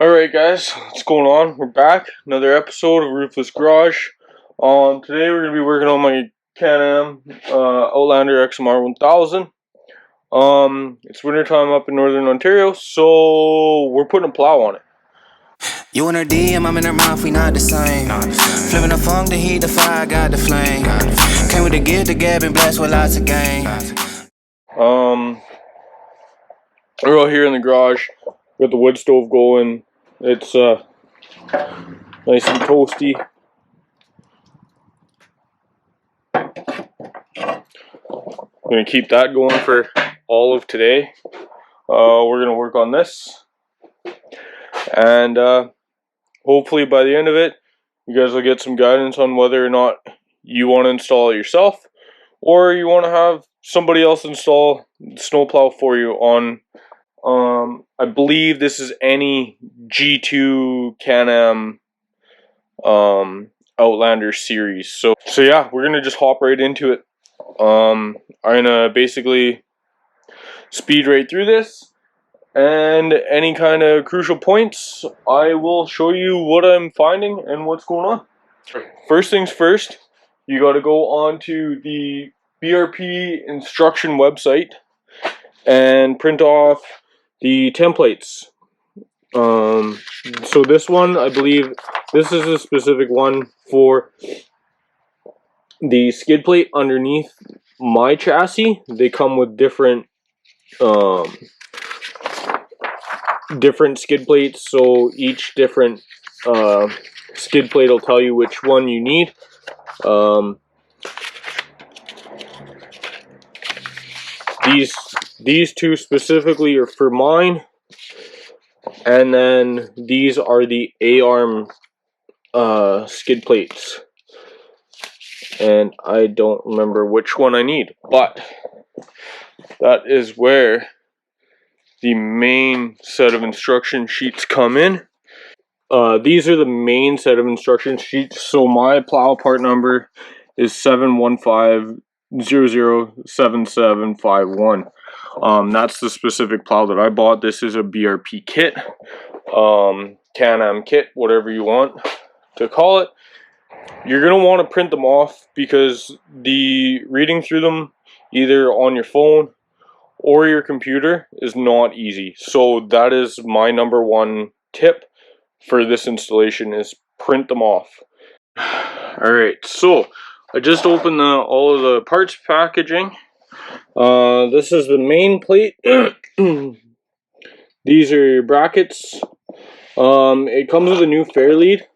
Alright guys, what's going on? We're back. Another episode of Roofless Garage. Today we're going to be working on my Can-Am Outlander XMR 1000. It's wintertime up in northern Ontario, so we're putting a plow on it. You in her DM, I'm in her mouth, we not the same. Flipping the funk, the heat, the fire, got the flame. Came with the gift, the gab, and blessed with lots of game. We're out here in the garage. Got the wood stove going. It's nice and toasty. I'm gonna keep that going for all of today. We're gonna work on this, and hopefully by the end of it, you guys will get some guidance on whether or not you want to install it yourself, or you want to have somebody else install the snowplow for you on. I believe this is any G2 Can-Am Outlander series. So yeah, we're gonna just hop right into it. I'm gonna basically speed right through this, and any kind of crucial points, I will show you what I'm finding and what's going on. First things first, you got to go onto the BRP instruction website and print off the templates. So this one, I believe this is a specific one for the skid plate underneath my chassis. They come with different different skid plates, so each different skid plate will tell you which one you need. These two specifically are for mine, and then these are the A-arm skid plates, and I don't remember which one I need, but that is where the main set of instruction sheets come in. These are the main set of instruction sheets. So my plow part number is 715007751. That's the specific plow that I bought. This is a BRP kit, Can-Am kit, whatever you want to call it. You're gonna want to print them off because the reading through them either on your phone or your computer is not easy. So that is my number one tip for this installation, is print them off. Alright, so I just opened all of the parts packaging. This is the main plate. These are your brackets. It comes with a new fair lead,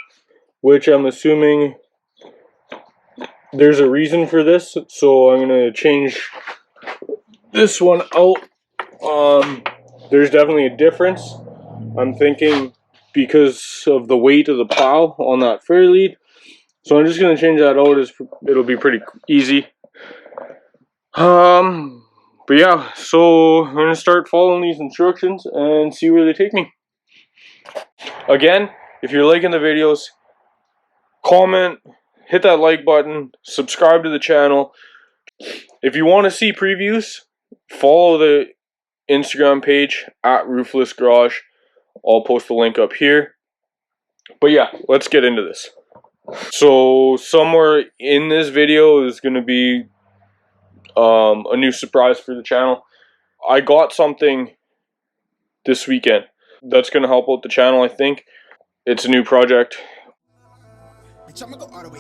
which I'm assuming there's a reason for this, so I'm going to change this one out. There's definitely a difference. I'm thinking because of the weight of the plow on that fair lead. So I'm just going to change that out. It'll be pretty easy. But yeah, so I'm going to start following these instructions and see where they take me. Again, if you're liking the videos, comment, hit that like button, subscribe to the channel. If you want to see previews, follow the Instagram page at Roofless Garage. I'll post the link up here. But yeah, let's get into this. So somewhere in this video is going to be a new surprise for the channel. I got something this weekend that's going to help out the channel, I think. It's a new project. I'ma go all the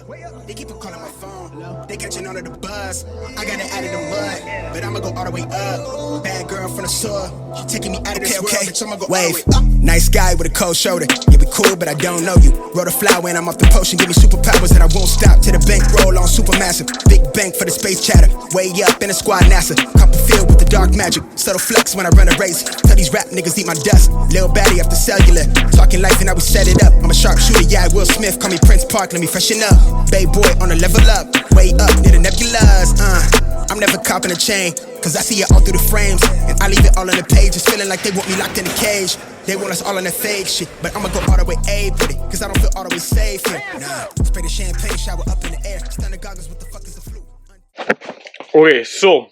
way up. They keep on calling my phone. They catching on to the buzz. I got it out of the mud, but I'ma go all the way up. Bad girl from the sewer. She taking me out of this world. Bitch, I'ma go wave. All the way up. Nice guy with a cold shoulder. Yeah, we cool, but I don't know you. Wrote a flower and I'm off the potion. Give me superpowers that I won't stop. To the bank roll on supermassive. Big bank for the space chatter. Way up in the squad NASA. Couple field with the dark magic. Subtle flex when I run a race. Tell these rap niggas eat my dust. Lil baddie after cellular. Talking life and I we set it up. I'm a sharp shooter, yeah, Will Smith. Call me Prince Park, let me freshen up. Bay boy on a level up. Way up near the nebulas. I'm never copping a chain, cause I see it all through the frames. And I leave it all on the pages. Feeling like they want me locked in a cage. They want us all on that fake shit, but I'ma go all the way A with it, cause I don't feel all the way safe here. Nah, spray the champagne shower up in the air. Stunner goggles, what the fuck is the flu? Okay, so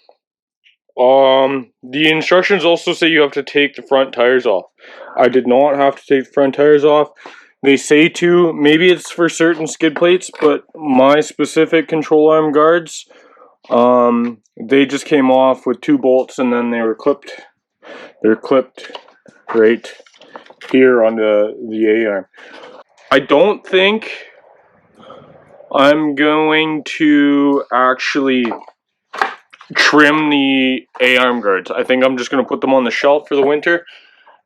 The instructions also say you have to take the front tires off. I did not have to take the front tires off. They say to, maybe it's for certain skid plates, but my specific control arm guards, they just came off with 2 bolts and then they were clipped. They're clipped right here on the A-arm. I don't think I'm going to actually trim the A-arm guards. I think I'm just going to put them on the shelf for the winter,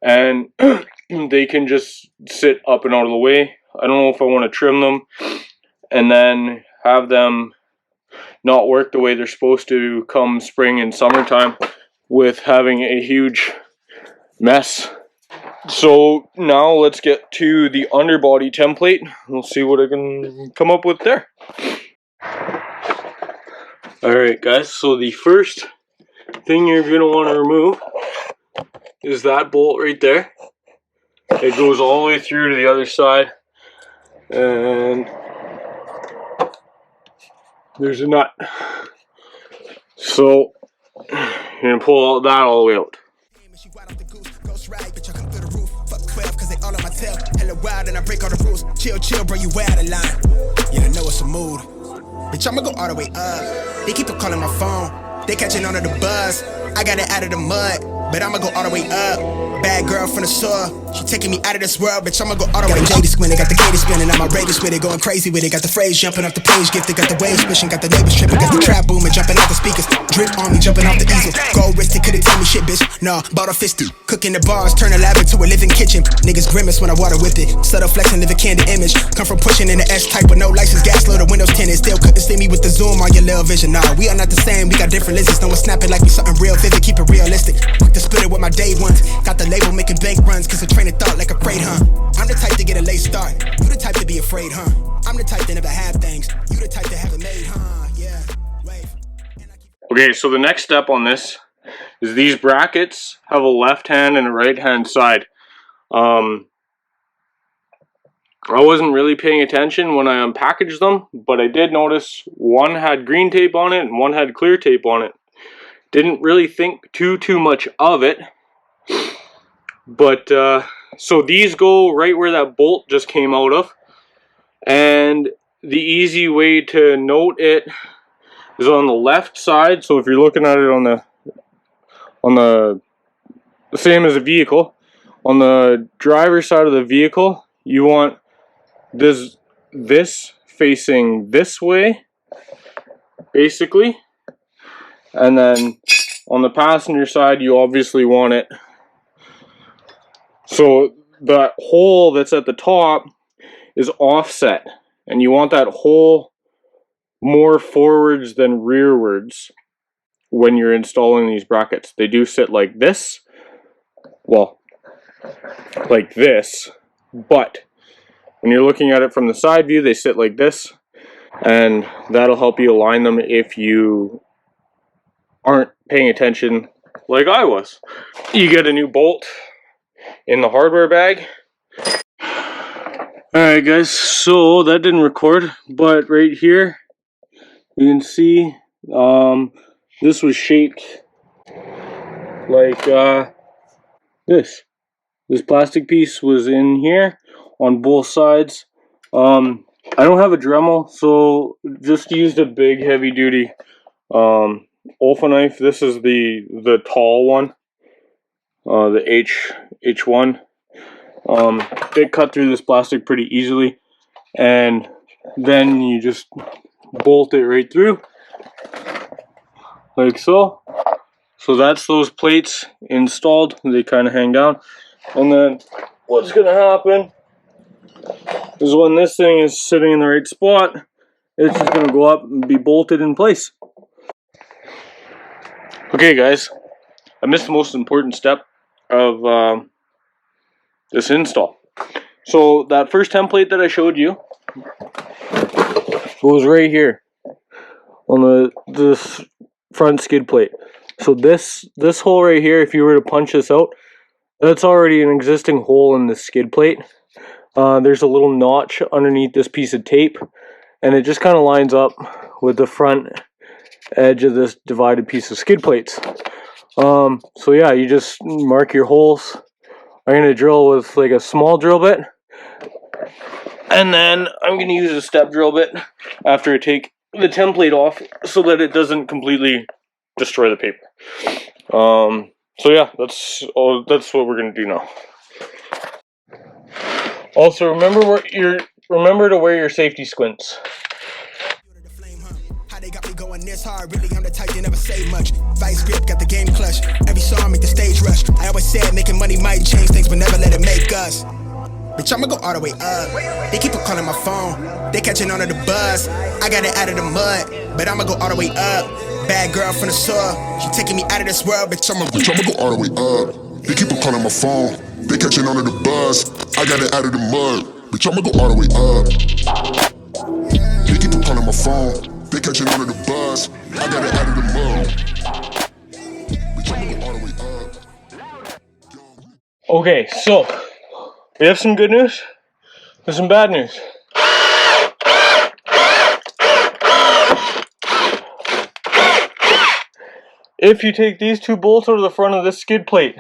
and they can just sit up and out of the way. I don't know if I want to trim them and then have them not work the way they're supposed to come spring and summertime with having a huge mess. So now let's get to the underbody template. We'll see what I can come up with there. Alright guys, so the first thing you're going to want to remove is that bolt right there. It goes all the way through to the other side, and there's a nut. So you're going to pull that all the way out. Chill, bro, you way out of line. Yeah, I know it's a mood. Bitch, I'ma go all the way up. They keep on calling my phone. They catching on to the buzz. I got it out of the mud, but I'ma go all the way up. Bad girl from the store, she taking me out of this world, bitch, I'ma go all the way. Got the Jady squinting, got the gator spinning, I'm outrageous with it, going crazy with it. Got the phrase jumping off the page, gifted, got the waves pushing, got the neighbors tripping, got the trap booming, jumping out the speakers, drip on me, jumping off the easel. Gold wristed, couldn't tell me shit, bitch. Nah, bought a fisty, cooking the bars, turn a lab into a living kitchen. Niggas grimace when I water whip it, subtle flexing, live a candid image. Come from pushing in the S type with no license, gas load, the windows tinted. Still couldn't see me with the zoom on your little vision. Nah, we are not the same, we got different lenses. No one snapping like we something real vivid, keep it realistic. Quick to split it with my day ones, got the label making bank runs, cause a train of thought like a freight, huh? I'm the type to get a late start, you the type to be afraid, huh? I'm the type to never have things, you the type to have it made, huh? Yeah, wave. Okay, so the next step on this is these brackets have a left hand and a right hand side. I wasn't really paying attention when I unpackaged them, but I did notice one had green tape on it and one had clear tape on it. Didn't really think too much of it, but so these go right where that bolt just came out of, and the easy way to note it is on the left side. So if you're looking at it on the same as a vehicle, on the driver's side of the vehicle, you want this facing this way, basically, and then on the passenger side, you obviously want it so that hole that's at the top is offset, and you want that hole more forwards than rearwards when you're installing these brackets. They do sit like this, well, like this, but when you're looking at it from the side view, they sit like this, and that'll help you align them if you aren't paying attention like I was. You get a new bolt in the hardware bag. Alright guys, so that didn't record, but right here you can see this was shaped like this. This plastic piece was in here on both sides. I don't have a Dremel, so just used a big heavy duty Olfa knife. This is the tall one, the H1. It cut through this plastic pretty easily, and then you just bolt it right through like so. So that's those plates installed. They kind of hang down, and then what's gonna happen is when this thing is sitting in the right spot, it's just gonna go up and be bolted in place. Okay guys, I missed the most important step of this install. So that first template that I showed you goes right here on this front skid plate. So this hole right here, if you were to punch this out, that's already an existing hole in the skid plate. There's a little notch underneath this piece of tape, and it just kind of lines up with the front edge of this divided piece of skid plates. So yeah, you just mark your holes. I'm gonna drill with like a small drill bit, and then I'm gonna use a step drill bit after I take the template off so that it doesn't completely destroy the paper. So yeah, that's what we're gonna do now. Also, remember to wear your safety squints. How they got me going this hard, really I'm the type they never say much. Vice grip, got the game clutch. Every song make the stage rush. I always said making money might change things, but never let it make us. Bitch, I'ma go all the way up. They keep on calling my phone. They catching on to the buzz. I got it out of the mud, but I'ma go all the way up. Bad girl from the soil. She taking me out of this world, bitch, I'ma go all the way up. They keep on calling my phone. They catching on to the buzz. I got it out of the mud. Bitch, I'ma go all the way up. They keep on calling my phone. They catching on to the buzz. I got it out of the mud. Bitch, I'ma go all the way up. Okay, so we have some good news and some bad news. If you take these two bolts out of the front of this skid plate,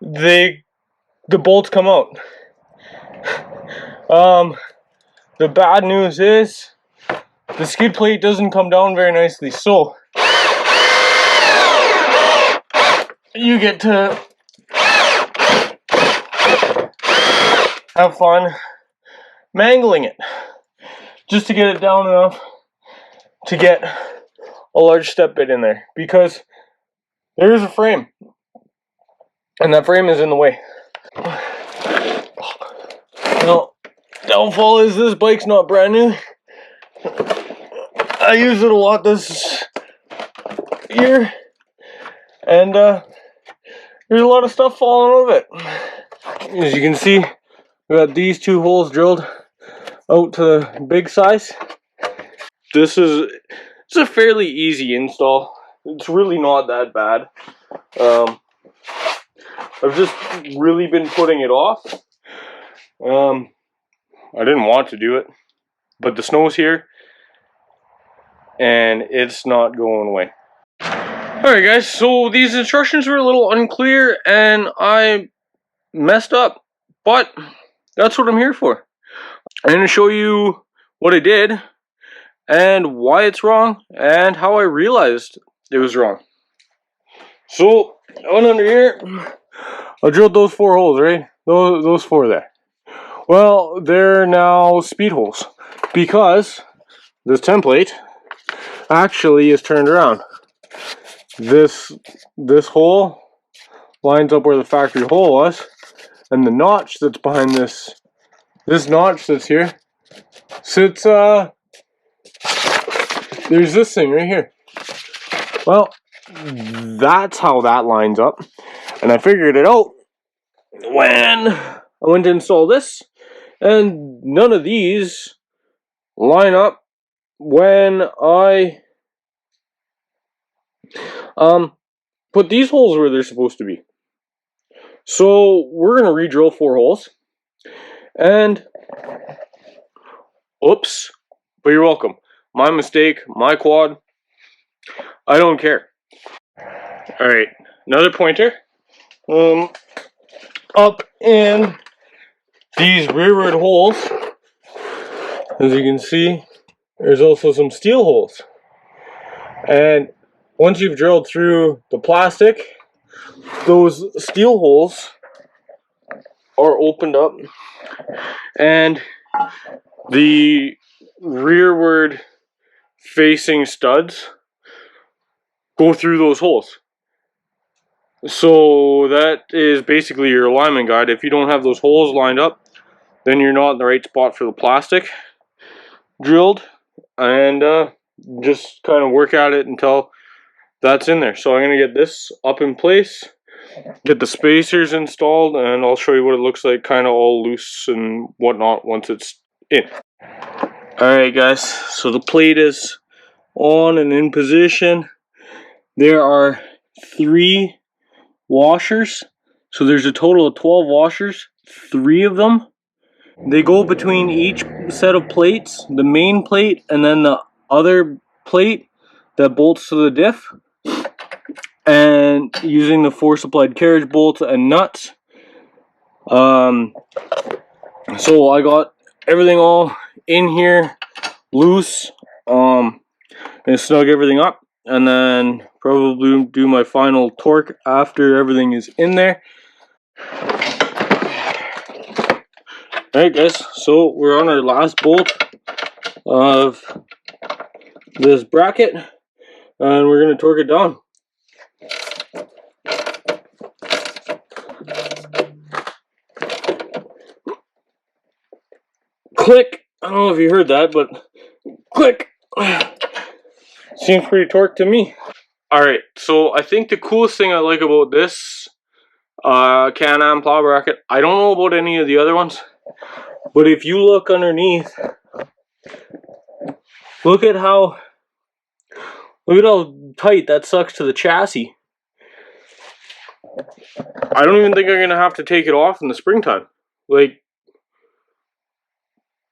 the bolts come out. The bad news is the skid plate doesn't come down very nicely, so you get to have fun mangling it just to get it down enough to get a large step bit in there, because there is a frame and that frame is in the way. Now, downfall is this bike's not brand new. I use it a lot this year, and there's a lot of stuff falling out of it. As you can see, we got these two holes drilled out to the big size. It's a fairly easy install. It's really not that bad. I've just really been putting it off. I didn't want to do it, but the snow's here and it's not going away. Alright guys, so these instructions were a little unclear and I messed up, but that's what I'm here for. I'm going to show you what I did and why it's wrong and how I realized it was wrong. So, on under here, I drilled those 4 holes, right? Those 4 there. Well, they're now speed holes because this template actually is turned around. This hole lines up where the factory hole was, and the notch that's behind this notch that's here sits there's this thing right here. Well, that's how that lines up, and I figured it out when I went to install this, and none of these line up when I put these holes where they're supposed to be. So we're gonna re-drill 4 holes, and oops, but you're welcome. My mistake, my quad. I don't care. Alright, another pointer. Up in these rearward holes, as you can see, there's also some steel holes. And once you've drilled through the plastic, those steel holes are opened up and the rearward facing studs go through those holes. So that is basically your alignment guide. If you don't have those holes lined up, then you're not in the right spot for the plastic drilled, and just kind of work at it until that's in there. So I'm going to get this up in place, get the spacers installed, and I'll show you what it looks like kind of all loose and whatnot once it's in. Alright guys, so the plate is on and in position. There are 3 washers, so there's a total of 12 washers. 3 of them, they go between each set of plates, the main plate and then the other plate that bolts to the diff. and using the force applied carriage bolts and nuts. So I got everything all in here loose, and snug everything up, and then probably do my final torque after everything is in there. Alright guys, so we're on our last bolt of this bracket, and we're going to torque it down. Click! I don't know if you heard that, but click! Seems pretty torqued to me. Alright, so I think the coolest thing I like about this Can-Am plow bracket, I don't know about any of the other ones, but if you look underneath, look at how tight that sucks to the chassis. I don't even think I'm going to have to take it off in the springtime. Like,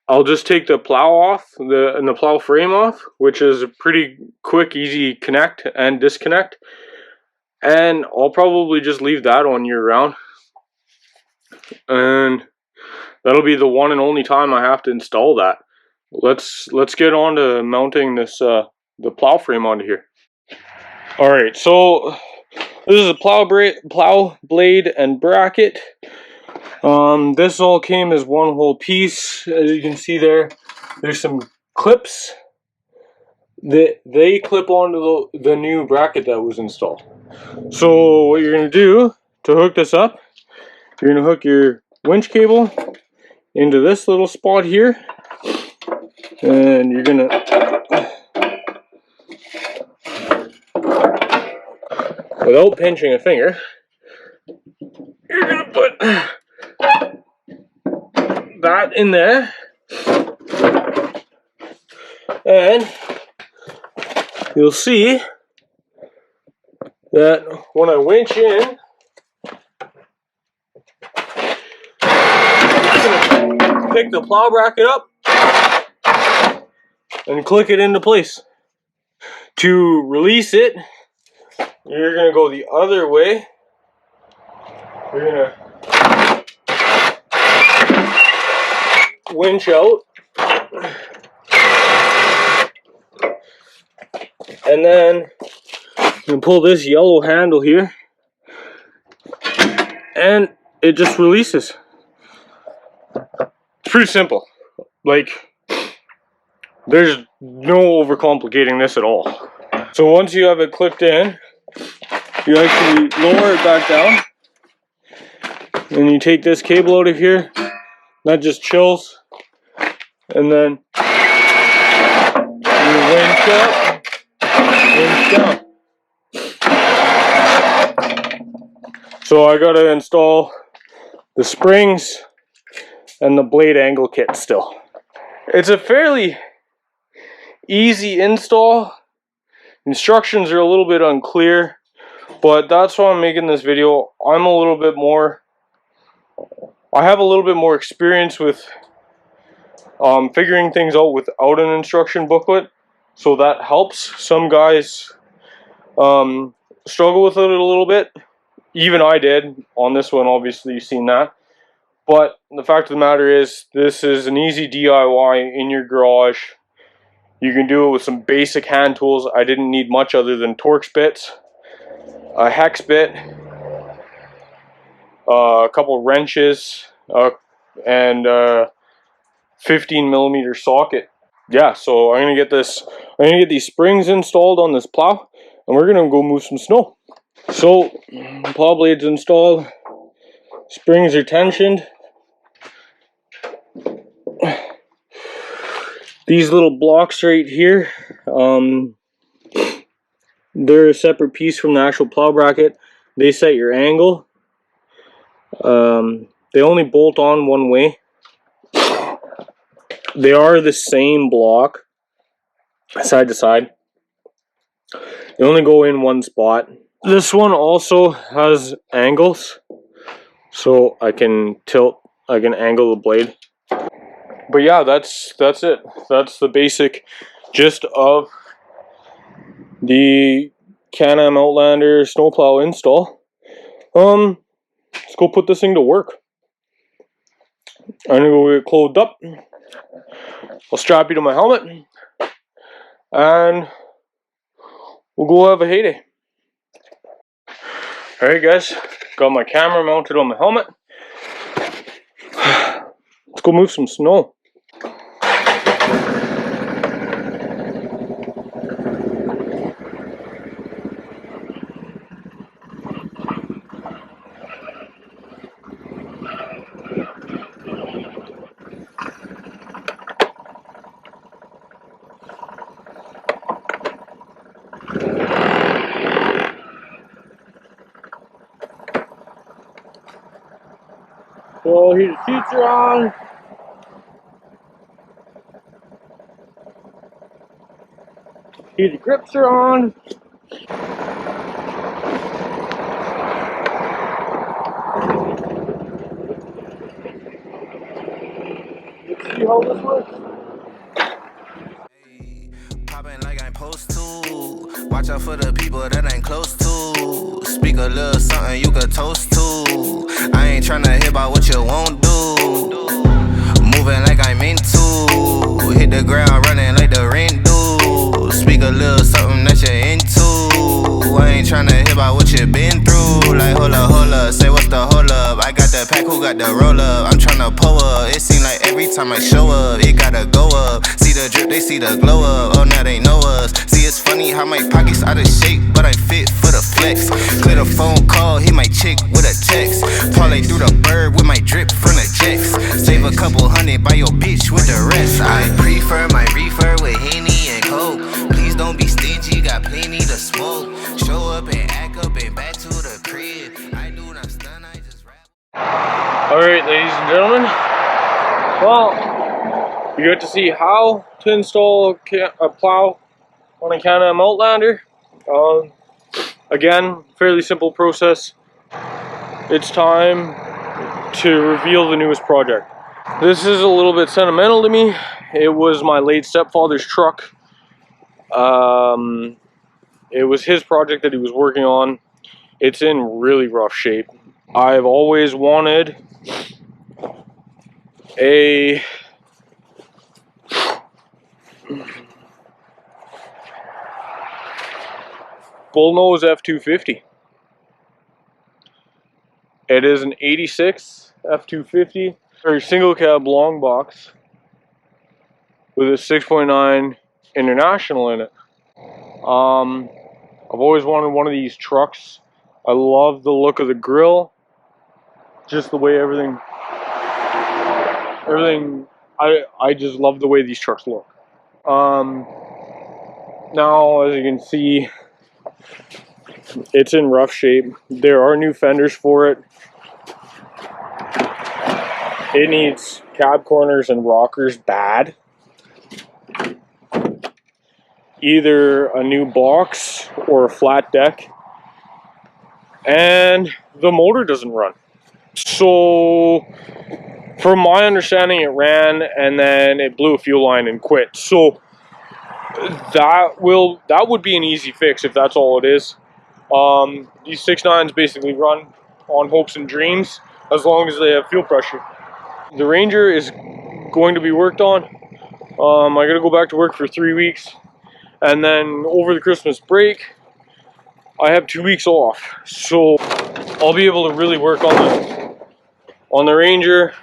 I'll just take the plow off, and the plow frame off, which is a pretty quick, easy connect and disconnect. And I'll probably just leave that on year round. And that'll be the one and only time I have to install that. Let's get on to mounting this the plow frame onto here. Alright, so this is a plow blade and bracket. This all came as one whole piece. As you can see there's some clips that they clip onto the new bracket that was installed. So what you're going to do to hook this up, you're going to hook your winch cable into this little spot here, and you're going to, without pinching a finger, you're going to put that in there, and you'll see that when I winch in, I'm going to pick the plow bracket up and click it into place. To release it, you're going to go the other way. You're going to winch out, and then you pull this yellow handle here, and it just releases. It's pretty simple. Like, there's no overcomplicating this at all. So once you have it clipped in, you actually lower it back down, and you take this cable out of here. That just chills, and then you winch up, winch down. So I gotta install the springs and the blade angle kit still. It's a fairly easy install. Instructions are a little bit unclear, but that's why I'm making this video. I have a little bit more experience with figuring things out without an instruction booklet, so that helps. Some guys struggle with it a little bit. Even I did on this one, obviously you've seen that. But the fact of the matter is, this is an easy DIY in your garage. You can do it with some basic hand tools. I didn't need much other than Torx bits, a hex bit, a couple wrenches, and 15mm socket. Yeah, so I'm gonna get these springs installed on this plow, and we're gonna go move some snow. So, plow blade's installed, springs are tensioned. These little blocks right here, they're a separate piece from the actual plow bracket. They set your angle. They only bolt on one way. They are the same block, side to side. They only go in one spot. This one also has angles, so I can angle the blade. But yeah, that's it. That's the basic gist of the Can-Am Outlander snowplow install. Let's go put this thing to work. I'm gonna go get clothed up. I'll strap you to my helmet, and we'll go have a heyday. Alright guys, got my camera mounted on my helmet. Let's go move some snow. So heated seats are on. Heated grips are on. Let's see how this works. Popping like I'm supposed to. Watch out for the people that ain't close to. Speak a little something you could toast to. I ain't tryna hear about what you won't do. Moving like I'm into. Hit the ground running like the rent do. Speak a little something that you're into. I ain't tryna hear about what you been through. Like hold up, say what's the hold up. I got the pack, who got the roll up? I'm tryna pull up. It seem like every time I show up, it gotta go up. See the drip, they see the glow up. Oh, now they know us. See, it's funny how my pockets out of shape, but I fit for the flex. Clear the phone call, hit my chick with a text. Parlay through the bird with my drip from the jets. Save a couple hundred by your bitch with the rest. I prefer my reefer with Henny and Coke. Please don't be stingy, got plenty to smoke. Show up and act up and back to the crib. I do not stun, I just rap. Alright, ladies and gentlemen. Well, you got to see how to install a plow on a Can-Am Outlander. Again, fairly simple process. It's time to reveal the newest project. This is a little bit sentimental to me. It was my late stepfather's truck. It was his project that he was working on. It's in really rough shape. I've always wanted a bullnose F250. It is an 86 F250, or single cab long box with a 6.9 International in it. I've always wanted one of these trucks. I love the look of the grill, just the way everything. I just love the way these trucks look. Now, as you can see, it's in rough shape. There are new fenders for it. It needs cab corners and rockers bad. Either a new box or a flat deck. And the motor doesn't run. So, from my understanding, it ran and then it blew a fuel line and quit. So, that would be an easy fix if that's all it is. These 6.9s basically run on hopes and dreams as long as they have fuel pressure. The Ranger is going to be worked on. I gotta go back to work for 3 weeks, and then over the Christmas break I have 2 weeks off, so I'll be able to really work on the Ranger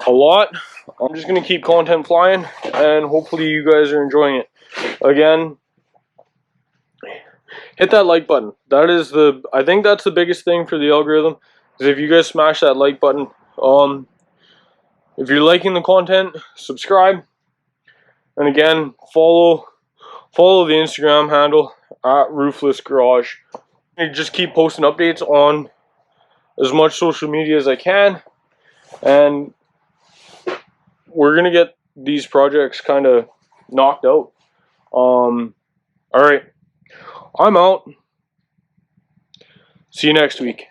a lot. I'm just gonna keep content flying, and hopefully you guys are enjoying it. Again, hit that like button. That is I think that's the biggest thing for the algorithm, is if you guys smash that like button. If you're liking the content, subscribe, and again, follow the Instagram handle at Roofless Garage. I just keep posting updates on as much social media as I can, and we're gonna get these projects kind of knocked out. Alright, I'm out. See you next week.